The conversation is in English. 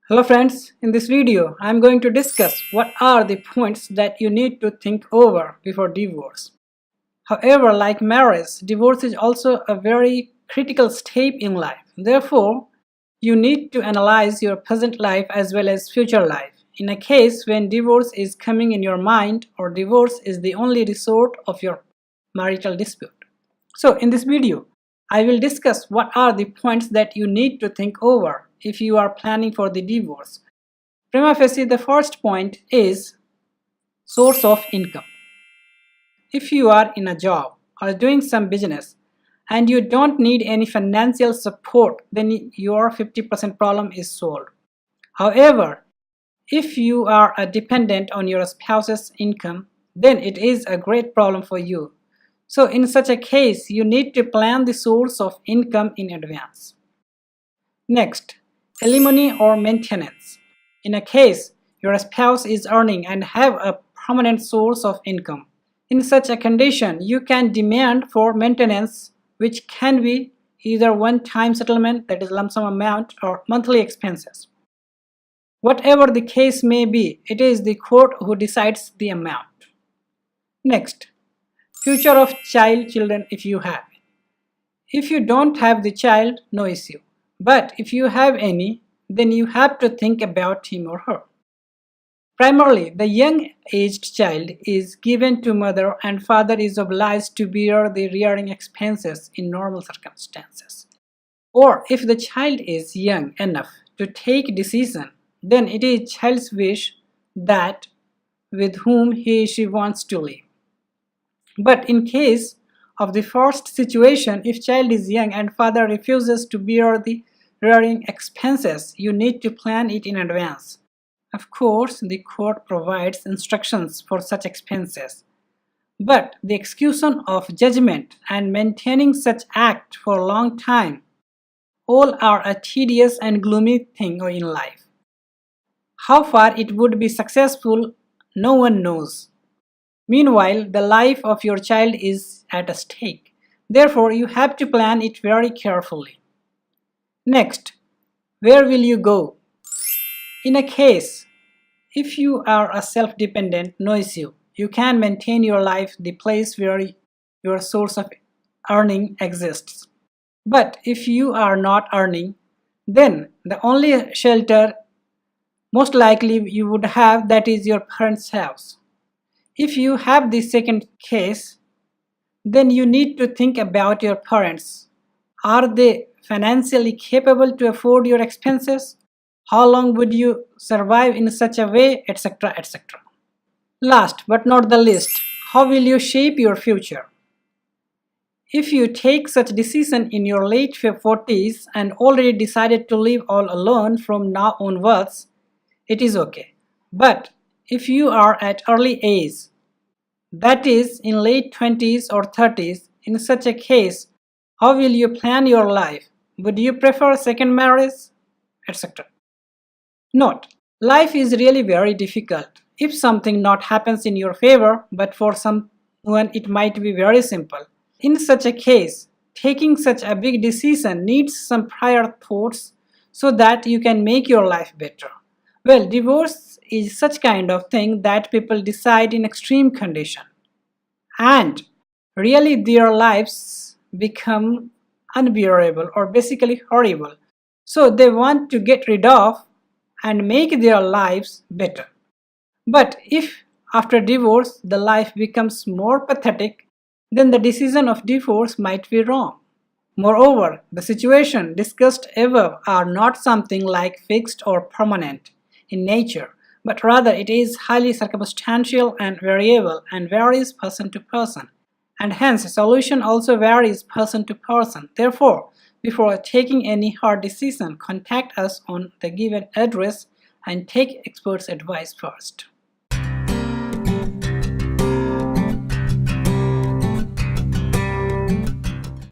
Hello friends, in this video I am going to discuss what are the points that you need to think over before divorce. However, like marriage, divorce is also a very critical step in life. Therefore, you need to analyze your present life as well as future life. In a case when divorce is coming in your mind or divorce is the only resort of your marital dispute. So in this video, I will discuss what are the points that you need to think over if you are planning for the divorce. Prima facie, the first point is source of income. If you are in a job or doing some business and you don't need any financial support, then your 50% problem is solved. However, if you are a dependent on your spouse's income, then it is a great problem for you. So in such a case, you need to plan the source of income in advance. Next, alimony or maintenance. In a case, your spouse is earning and have a permanent source of income. In such a condition, you can demand for maintenance, which can be either one-time settlement, that is lump sum amount, or monthly expenses. Whatever the case may be, it is the court who decides the amount. Next, future of children if you have. If you don't have the child, no issue. But if you have any, then you have to think about him or her. Primarily, the young-aged child is given to mother and father is obliged to bear the rearing expenses in normal circumstances. Or if the child is young enough to take decision, then it is child's wish that with whom he or she wants to live. But in case of the first situation, if child is young and father refuses to bear the rearing expenses, you need to plan it in advance. Of course, the court provides instructions for such expenses. But the execution of judgment and maintaining such act for a long time, all are a tedious and gloomy thing in life. How far it would be successful, no one knows. Meanwhile, the life of your child is at stake. Therefore, you have to plan it very carefully. Next, where will you go? In a case, if you are a self-dependent, no issue. You can maintain your life the place where your source of earning exists. But if you are not earning, then the only shelter most likely you would have, that is your parents' house. If you have the second case, then you need to think about your parents. Are they financially capable to afford your expenses? How long would you survive in such a way, etc., etc. Last but not the least, how will you shape your future? If you take such decision in your late 40s and already decided to live all alone from now onwards, it is okay. But if you are at early age, that is in late 20s or 30s, in such a case, how will you plan your life? Would you prefer second marriage, etc.? Note, life is really very difficult. If something not happens in your favor, but for someone it might be very simple. In such a case, taking such a big decision needs some prior thoughts so that you can make your life better. Well, divorce is such kind of thing that people decide in extreme condition. And really their lives become unbearable or basically horrible. So they want to get rid of and make their lives better. But if after divorce the life becomes more pathetic, then the decision of divorce might be wrong. Moreover, the situation discussed above are not something like fixed or permanent in nature, but rather it is highly circumstantial and variable and varies person to person. And hence, a solution also varies person to person. Therefore, before taking any hard decision, contact us on the given address and take experts' advice first.